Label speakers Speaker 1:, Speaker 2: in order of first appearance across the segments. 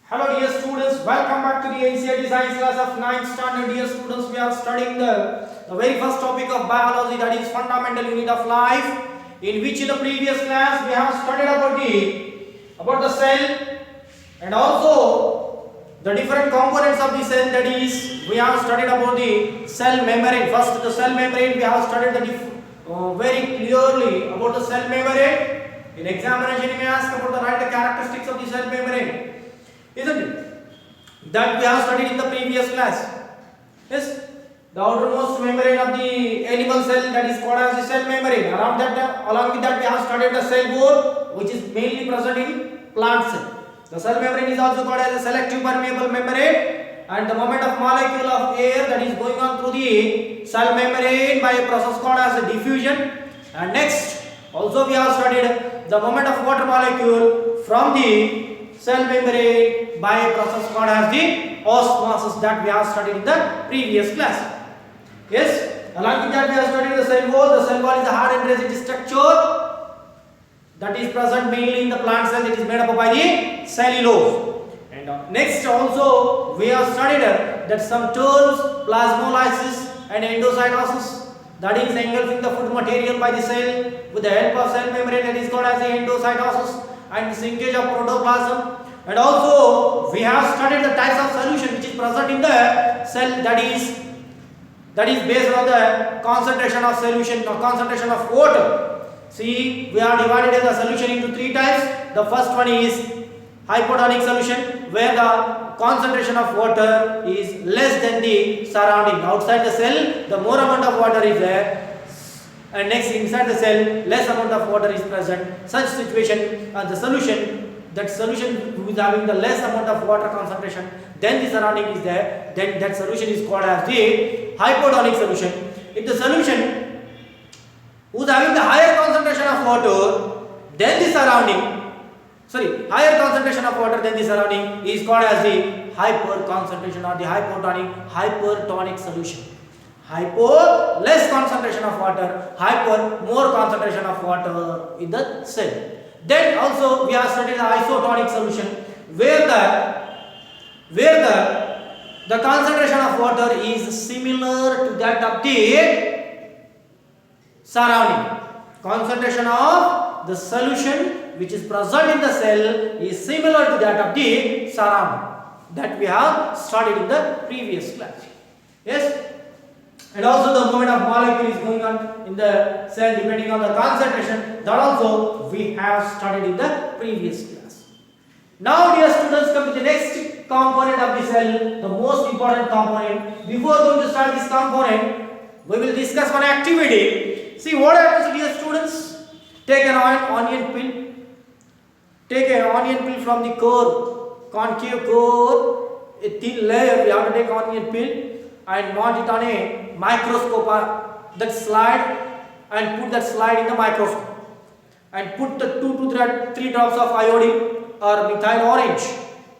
Speaker 1: Hello dear students, welcome back to the NCERT Science class of 9th standard. Dear students, we are studying the very first topic of biology, that is fundamental unit of life, in which in the previous class we have studied about the cell and also the different components of the cell, that is we have studied about the cell membrane. First the cell membrane, we have studied very clearly about the cell membrane. In examination you may ask about the characteristics of the cell membrane, isn't it? That we have studied in the previous class. Yes, the outermost membrane of the animal cell, that is called as the cell membrane. Along with that, we have studied the cell wall, which is mainly present in plant cell. The cell membrane is also called as a selective permeable membrane, and the movement of molecule of air that is going on through the cell membrane by a process called as a diffusion. And next, also we have studied the movement of water molecule from the cell membrane by a process called as the osmosis, that we have studied in the previous class. Yes, along with that we have studied the cell wall. The cell wall is a hard and rigid structure that is present mainly in the plant cell. It is made up by the cellulose. And next also we have studied that some terms, plasmolysis and endocytosis, that is engulfing the food material by the cell with the help of cell membrane, that is called as the endocytosis, and shrinkage of protoplasm. And also we have studied the types of solution which is present in the cell, that is based on the concentration of solution or concentration of water. See, we are divided the solution into three types. The first one is hypotonic solution, where the concentration of water is less than the surrounding. Outside the cell, the more amount of water is there, and next inside the cell, less amount of water is present. Such situation, the solution who is having the less amount of water concentration then the surrounding is there, then that solution is called as the hypotonic solution. If the solution who is having the higher concentration of water than the higher concentration of water than the surrounding is called as the hyper concentration or the hypertonic solution. Hypo, less concentration of water; hyper, more concentration of water in the cell. Then also we have studied the isotonic solution, where the concentration of water is similar to that of the surrounding. Concentration of the solution which is present in the cell is similar to that of the surrounding, that we have studied in the previous class. Yes. And also the movement of molecule is going on in the cell depending on the concentration, that also we have studied in the previous class. Now dear students, come to the next component of the cell, the most important component. Before going to start this component, we will discuss one activity. See what happens, dear students. Take an onion peel. Take an onion peel from the core, concave core, a thin layer. We have to take onion peel and mount it on a microscope, that slide, and put that slide in the microscope, and put the 2 to 3 drops of iodine or methyl orange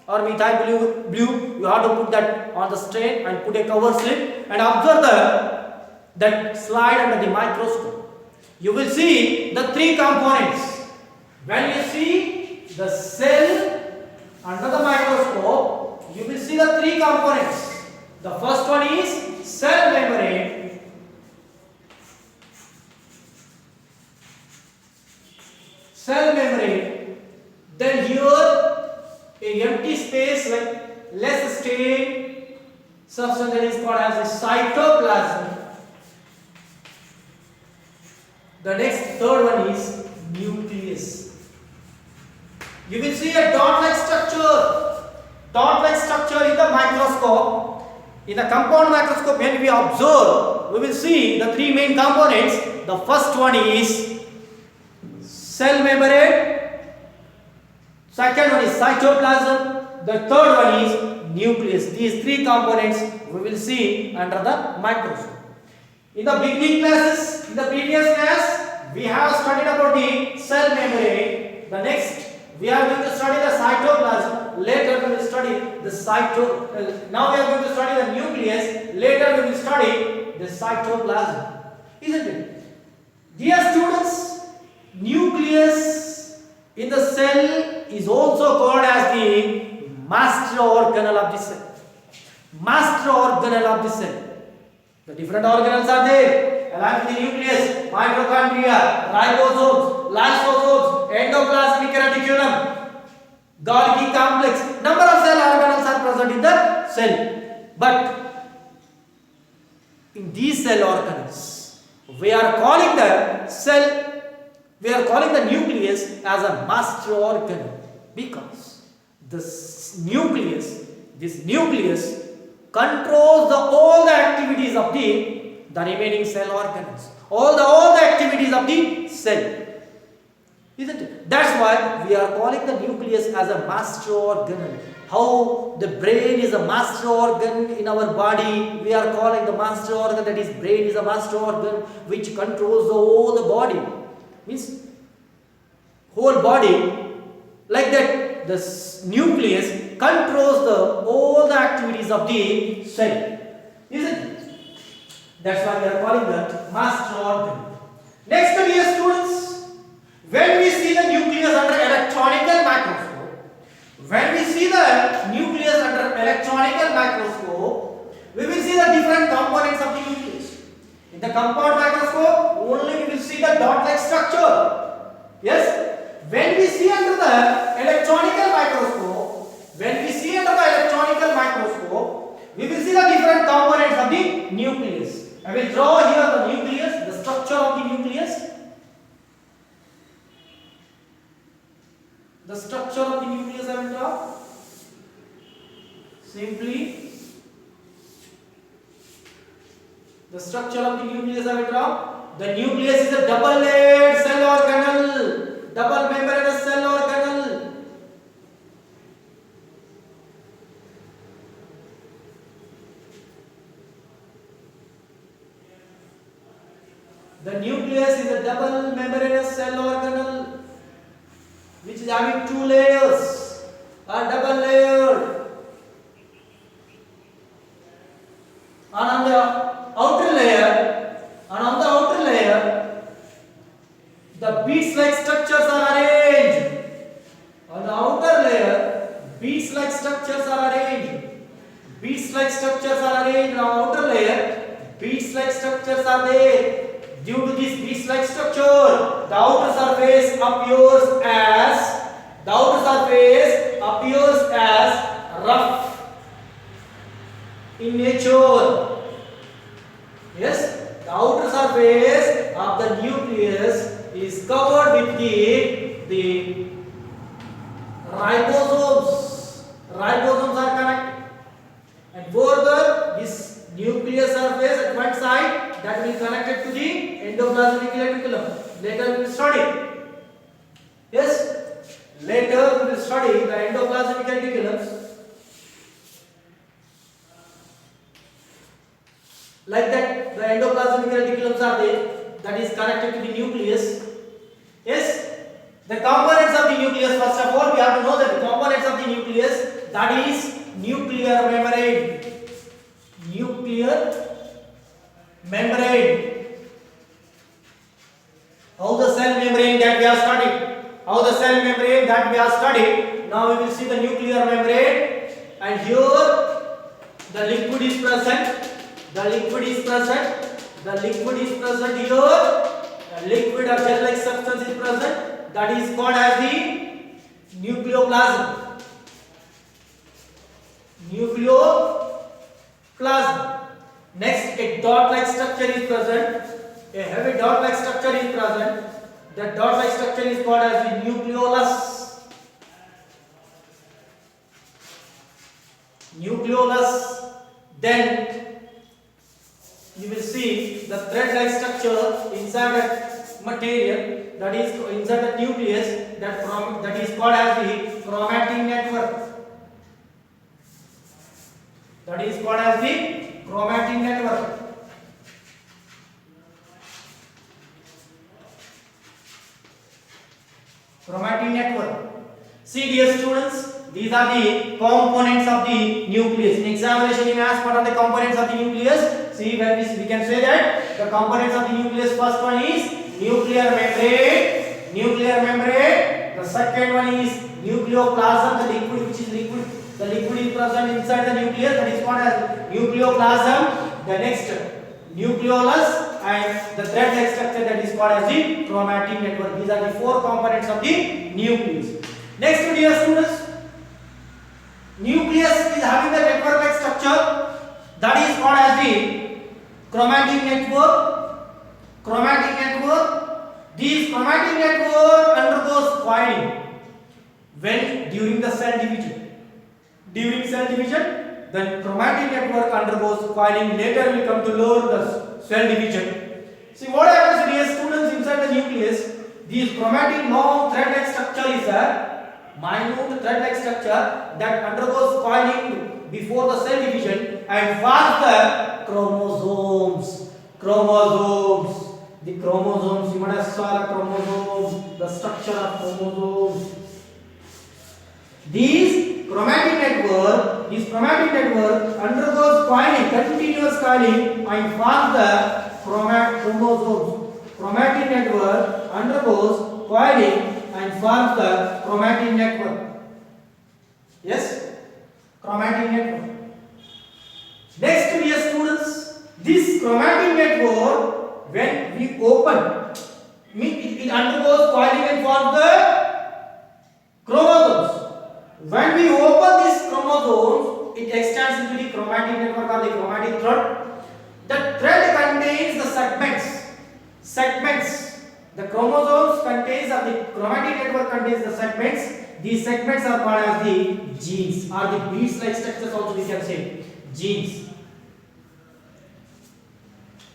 Speaker 1: or methyl blue. You have to put that on the strain and put a cover slip and observe that slide under the microscope. You will see the three components. When you see the cell under the microscope, you will see the three components. The first one is cell membrane. Cell membrane. Then here a empty space like less stained substance, that is called as a cytoplasm. The next third one is nucleus. You will see a dot-like structure in the microscope. In the compound microscope, when we observe, we will see the three main components. The first one is cell membrane, second one is cytoplasm, the third one is nucleus. These three components we will see under the microscope. In the beginning classes, in the previous class, we have studied about the cell membrane. The next, we are going to study the cytoplasm. Later we will study the now we are going to study the nucleus. Later we will study the cytoplasm. Isn't it? Dear students, nucleus in the cell is also called as the master organelle of the cell. Master organelle of the cell. The different organelles are there along with the nucleus, mitochondria, ribosomes, lysosomes, endoplasmic reticulum, Golgi complex. Number of cell organelles are present in the cell. But in these cell organelles, we are calling the nucleus as a master organelle because this nucleus controls all the activities of the remaining cell organelles, all the activities of the cell, isn't it? That's why we are calling the nucleus as a master organelle. How the brain is a master organ in our body, we are calling the master organ, that is brain is a master organ which controls the whole body, means whole body. Like that, the nucleus controls all the activities of the cell, isn't it? That's why we are calling that master organ. Next, dear students, when we see the nucleus under electronical microscope, we will see the different components of the nucleus. In the compound microscope, only we will see the dot-like structure. Yes. When we see under the electronical microscope, we will see the different components of the nucleus. I will draw here the nucleus, the structure of the nucleus. The structure of the nucleus I will draw. Simply, the structure of the nucleus I will draw. The nucleus is a double-layered cell organelle, double membranous cell organelle. The nucleus is a double membranous cell organelle which is having two layers, are double layered. And on the outer layer, the beads-like structures are arranged. On the outer layer, beads-like structures are arranged. Beads-like structures are arranged. On the outer layer, beads-like structures are there. Due to this beads-like structure, the outer surface appears as rough in nature. Yes, the outer surface of the nucleus is covered with the ribosomes. Ribosomes are connected, and further this nucleus surface at one side that will be connected to the endoplasmic reticulum. Later we will study. Yes, later we will study the endoplasmic reticulums. Like that, the endoplasmic reticulums are there, that is connected to the nucleus. Yes, the components of the nucleus, first of all we have to know that the components of the nucleus, that is nuclear membrane. Nuclear membrane. How the cell membrane that we have studied. Now we will see the nuclear membrane, and here the liquid is present. The liquid is present here. A liquid or gel-like substance is present. That is called as the nucleoplasm. Next, a dot-like structure is present. A heavy dot-like structure is present. That dot-like structure is called as the nucleolus. Then you will see the thread-like structure inside that material, that is inside the nucleus, that is called as the chromatin network. Chromatin network. See, dear students, these are the components of the nucleus. In examination, you may ask what are the components of the nucleus. See, when we can say that the components of the nucleus, first one is nuclear membrane. The second one is nucleoplasm, the liquid which is liquid The liquid is present inside the nucleus, that is called as nucleoplasm. The next nucleolus and the thread-like structure, that is called as the chromatin network. These are the four components of the nucleus. Next, dear students, nucleus is having the network-like structure, that is called as the chromatin network. Chromatin network. This chromatin network undergoes coiling when during the cell division. During cell division, the chromatin network undergoes coiling. Later we come to learn the cell division. See what happens, dear students, inside the nucleus. This chromatin long thread-like structure is a minute thread-like structure that undergoes coiling before the cell division and forms the chromosomes. Chromosomes. The chromosomes, you must have saw the chromosomes, the structure of chromosomes. This chromatin network undergoes coiling, continuous coiling, and forms the chromosomes. Chromatin network undergoes coiling and forms the chromatin network. Yes, chromatin network. Next, dear students, this chromatin network, when we open, it undergoes coiling and forms the chromosomes. When we open this chromosomes, it extends into the chromatin network or the chromatin thread. The thread contains the segments. The chromosomes contains, or the chromatin network contains the segments. These segments are called as the genes, or the beads-like structures also we can say. Genes.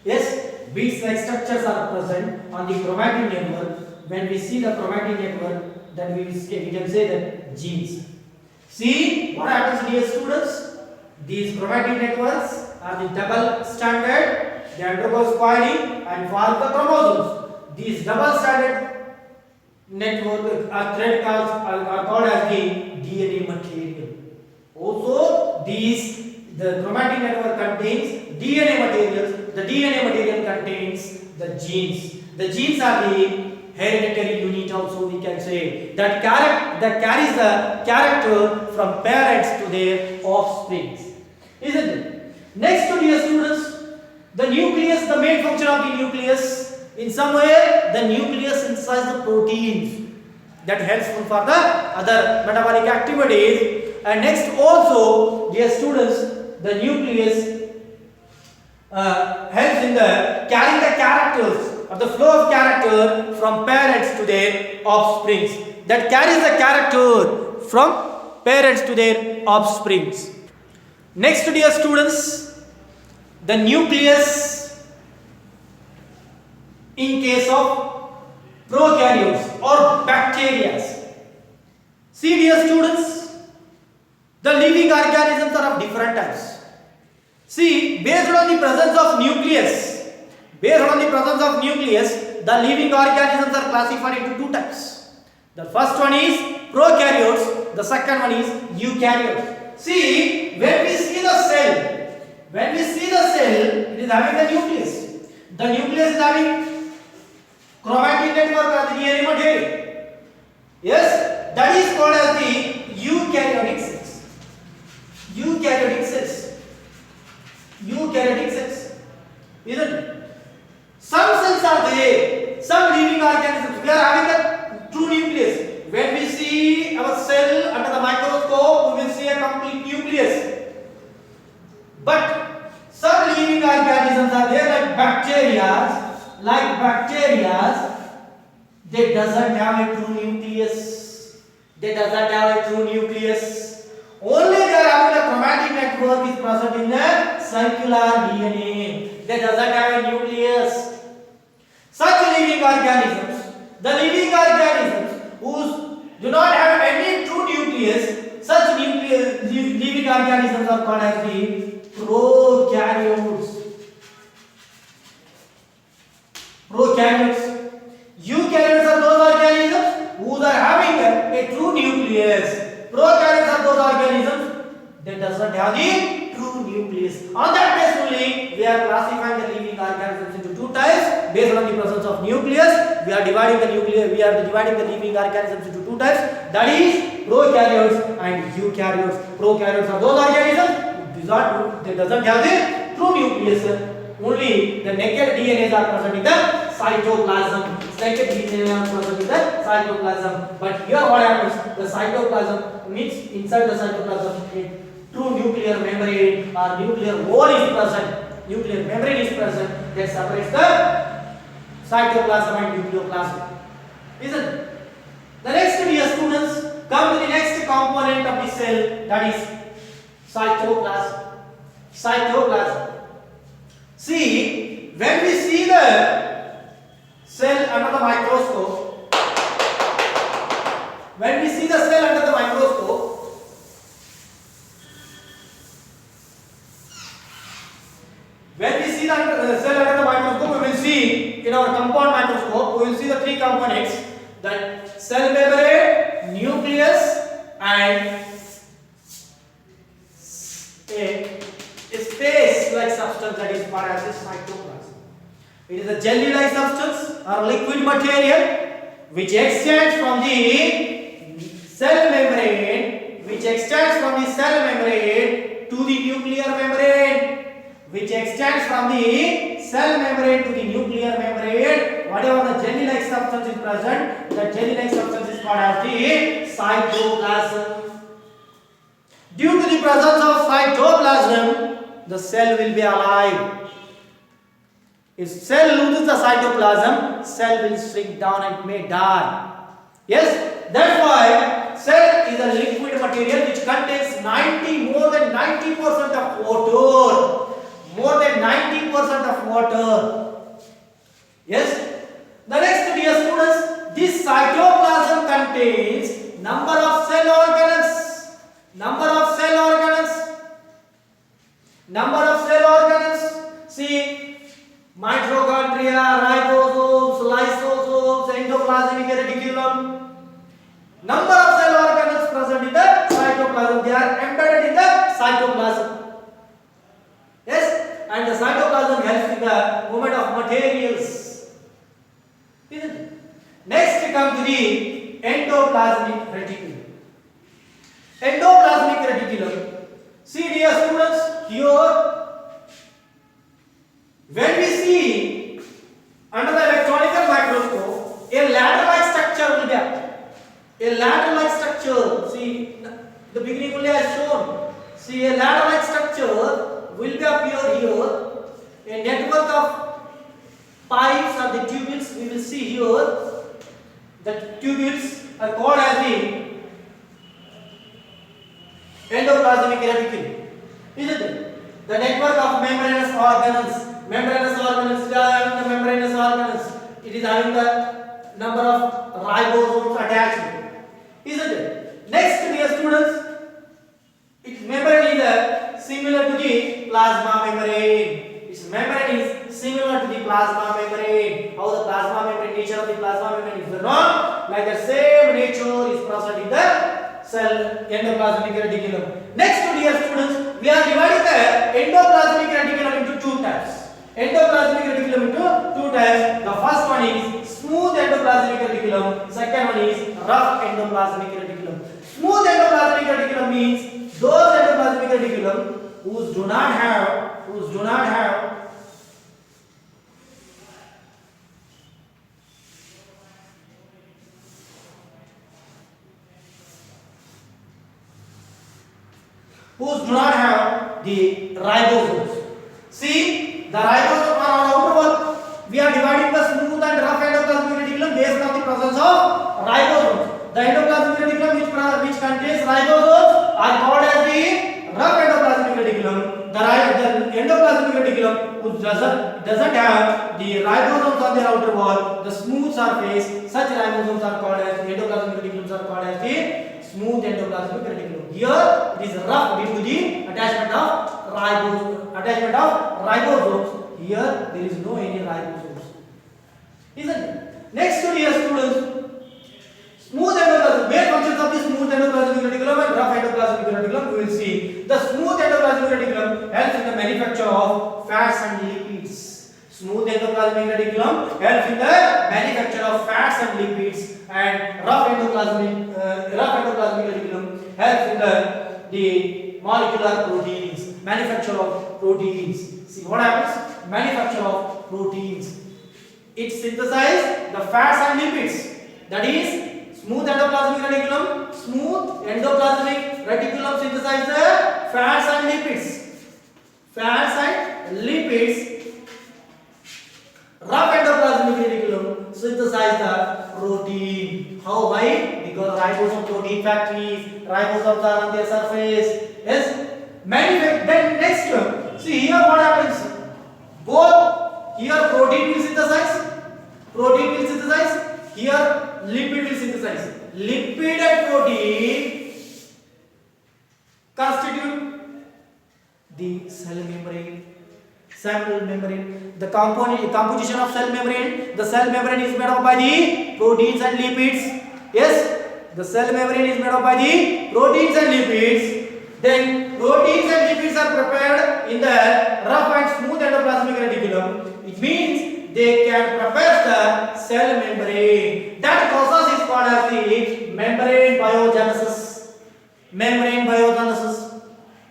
Speaker 1: Yes, beads-like structures are present on the chromatin network. When we see the chromatin network, then we can say that genes. See what happens, dear students? These chromatin networks are the double stranded. They undergo coiling and form the chromosomes. These double-stranded network thread are called as the DNA material. Also, the chromatin network contains DNA materials. The DNA material contains the genes. The genes are the hereditary unit also we can say, that carries the character from parents to their offspring. Isn't it? Next, dear students, the nucleus, the main function of the nucleus, in some way the nucleus synthesizes the proteins that helpful for the other metabolic activities. And next also, dear students, the nucleus helps in the carrying the characters of the flow of character from parents to their offsprings. That carries the character from parents to their offsprings. Next, dear students, the nucleus in case of prokaryotes or bacteria. See, dear students, the living organisms are of different types. See, based on the presence of nucleus, the living organisms are classified into two types. The first one is prokaryotes, the second one is eukaryotes. See, when we see the cell, it is having the nucleus. The nucleus is having chromatin network or the DNA material. Yes, that is called as the eukaryotic cells. Eukaryotic cells. Isn't it? Some cells are there, some living organisms, we are having a true nucleus. When we see our cell under the microscope, we will see a complete nucleus. But some living organisms are there, like bacteria, they doesn't have a true nucleus. Only they are having the chromatin network is present in the circular DNA. They doesn't have a nucleus. Such living organisms, who do not have any true nucleus, such living organisms are called as the prokaryotes. Eukaryotes are those organisms who are having a true nucleus. Prokaryotes are those organisms that does not have the true nucleus. On that basis only, we are classifying the living organisms into two types. Based on the presence of nucleus, we are dividing the living organisms into two types. That is prokaryotes and eukaryotes. Prokaryotes are those organisms they doesn't have the true nucleus. Only the naked DNA are present in the cytoplasm. Naked DNA are present in the cytoplasm. But here what happens? The cytoplasm means inside the cytoplasm a true nuclear membrane or nuclear wall is present. Nuclear membrane is present that separates the cytoplasm and nucleoplasm. Isn't it? The next, dear students, come to the next component of the cell, that is cytoplasm. Cytoplasm. See, when we see the cell under the microscope, when we see the cell under the microscope, when we see the cell under the microscope, we will see in our compound microscope, we will see the three components, that cell membrane, nucleus, and a space-like substance that is called as a cytoplasm. It is a jelly-like substance or liquid material which extends from the cell membrane, to the nuclear membrane. Which extends from the cell membrane to the nuclear membrane. Whatever the jelly-like substance is present, that jelly-like substance is called as the cytoplasm. Due to the presence of cytoplasm, the cell will be alive. If cell loses the cytoplasm, cell will shrink down and may die. Yes, that's why cell is a liquid material which contains more than 90% of water. More than 90% of water. Yes. The next, dear students, this cytoplasm contains number of cell organelles. Number of cell organelles. See, mitochondria, ribosomes, lysosomes, endoplasmic reticulum. Number of cell organelles present in the cytoplasm. They are embedded in the cytoplasm. Yes, and the cytoplasm helps in the movement of materials. Isn't it? Next, we come to the endoplasmic reticulum. Endoplasmic reticulum. See, dear students, here, when we see under the electron microscope, a ladder-like structure will be there. A ladder-like structure. See, the beginning only I shown. See, a ladder-like structure will be appear here. A network of pipes or the tubules we will see here. The tubules are called as the endoplasmic reticulum. Isn't it? The network of membranous organelles. The membranous organelles. It is having the number of ribosomes attached. Isn't it? Next, dear students, its membrane is similar to the plasma membrane. Its membrane is similar to the plasma membrane. How the plasma membrane, nature of the plasma membrane is known. Like the same nature is present in the cell endoplasmic reticulum. Next, dear students, we are dividing the endoplasmic reticulum into two types. Endoplasmic reticulum into two types. The first one is smooth endoplasmic reticulum. Second one is rough endoplasmic reticulum. Smooth endoplasmic reticulum means those endoplasmic reticulum whose do not have the ribosomes. See, the ribosomes are on outer wall. We are dividing the smooth and rough endoplasmic reticulum based on the presence of ribosomes. The endoplasmic reticulum which contains ribosomes are called as the rough endoplasmic reticulum. The endoplasmic reticulum which doesn't have the ribosomes on their outer wall, the smooth surface, such ribosomes are called as the endoplasmic reticulums are called as the smooth endoplasmic reticulum. Here it is rough due to the attachment of ribosomes. Here there is no any ribosomes. Isn't it? Next, dear students, smooth endoplasmic, main functions of the smooth endoplasmic reticulum and rough endoplasmic reticulum we will see. The smooth endoplasmic reticulum helps in the manufacture of fats and lipids. Smooth endoplasmic reticulum helps in the manufacture of fats and lipids, and rough endoplasmic reticulum helps in the molecular proteins, manufacture of proteins. See what happens? Manufacture of proteins. It synthesizes the fats and lipids. That is, smooth endoplasmic reticulum. Smooth endoplasmic reticulum synthesizes the fats and lipids. Fats and lipids. Rough endoplasmic reticulum synthesize the protein. How? Why? Because ribosome protein factories, ribosomes are on their surface. Yes. Then next, see here what happens. Both here protein will synthesize. Protein will synthesize. Here lipid will synthesize. Lipid and protein constitute the cell membrane. Cell membrane. The composition of cell membrane. The cell membrane is made up by the proteins and lipids. Yes, the cell membrane is made up by the proteins and lipids. Then proteins and lipids are prepared in the rough and smooth endoplasmic reticulum. It means they can prepare the cell membrane. That process is called as the membrane biogenesis. Membrane biogenesis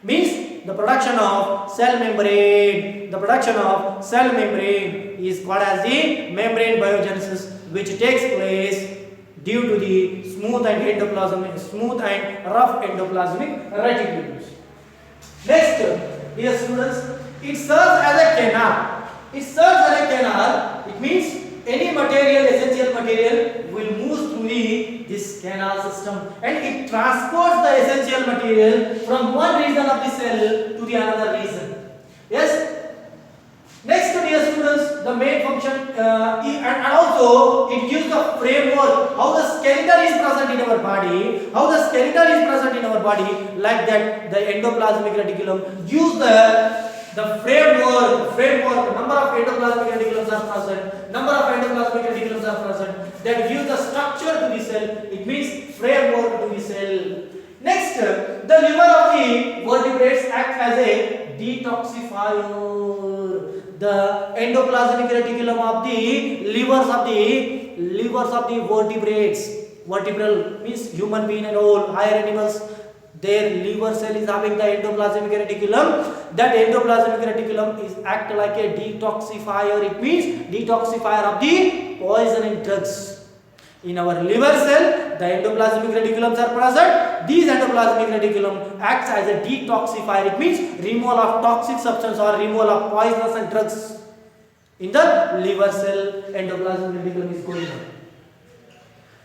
Speaker 1: means the production of cell membrane. The production of cell membrane is called as the membrane biogenesis, which takes place due to the smooth and rough endoplasmic reticulums. Next, dear students, it serves as a canal. It serves as a canal. It means any material, essential material, will move through this canal system, and it transports the essential material from one region of the cell to the another region. Yes. Next, dear students, the main function and also it gives the framework how the skeleton is present in our body. How the skeleton is present in our body, like that the endoplasmic reticulum gives the framework. Number of endoplasmic reticulums are present. Number of endoplasmic reticulums are present. That gives the structure to the cell. It means framework to the cell. Next, the liver of the vertebrates act as a detoxifier. The endoplasmic reticulum of the livers of the vertebrates. Vertebral means human being and all higher animals. Their liver cell is having the endoplasmic reticulum. That endoplasmic reticulum is act like a detoxifier. It means detoxifier of the poisoning drugs. In our liver cell, the endoplasmic reticulums are present. These endoplasmic reticulum acts as a detoxifier. It means removal of toxic substance or removal of poisonous and drugs. In the liver cell, endoplasmic reticulum is going on.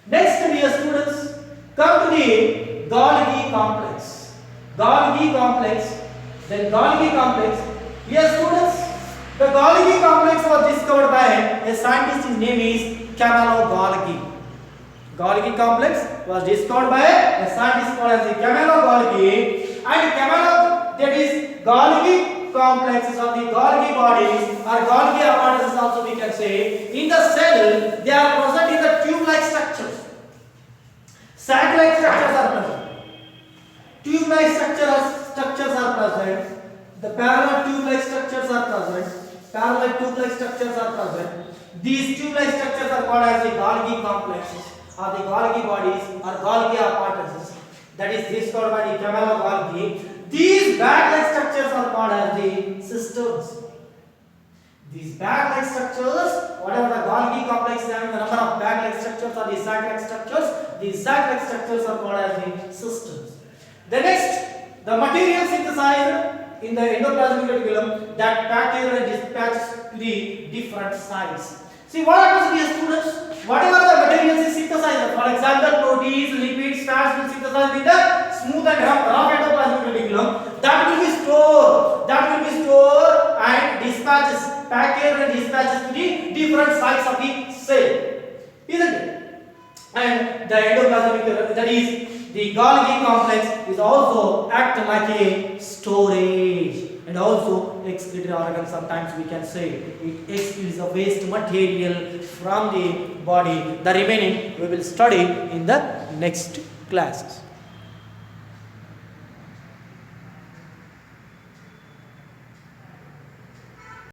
Speaker 1: Next, dear students, come to the Golgi complex. Golgi complex. Then Golgi complex. Dear students, the Golgi complex was discovered by a scientist. His name is Camillo Golgi. Golgi complex was discovered by a scientist called as Camillo Golgi, and Camillo, that is Golgi complexes of the Golgi bodies or Golgi apparatus also we can say. In the cell, they are present in the tube-like structures. Sac-like structures are present. Tube-like structures are present. The parallel tube-like structures are present. Parallel tube-like structures are present. These tube-like structures are called as the Golgi complexes, or the Golgi bodies or Golgi apparatuses. That is discovered by the Camillo Golgi. These bag-like structures are called as the cisterns. These bag-like structures, whatever the Golgi complex is having, the number of bag-like structures or the sac-like structures, these sac-like structures are called as the cisterns. The next, the material synthesized in the endoplasmic reticulum that packages and dispatches to the different sites. See what happens, dear students? Whatever the materials is synthesized, for example, proteins, lipids, fats will synthesize in the smooth and rough endoplasmic reticulum. That will be stored. That will be stored and dispatches, packaged and dispatches to the different sites of the cell, isn't it? And the endoplasmic, that is the Golgi complex, is also act like a storage. And also excretory organ, sometimes we can say it excretes the waste material from the body. The remaining we will study in the next classes.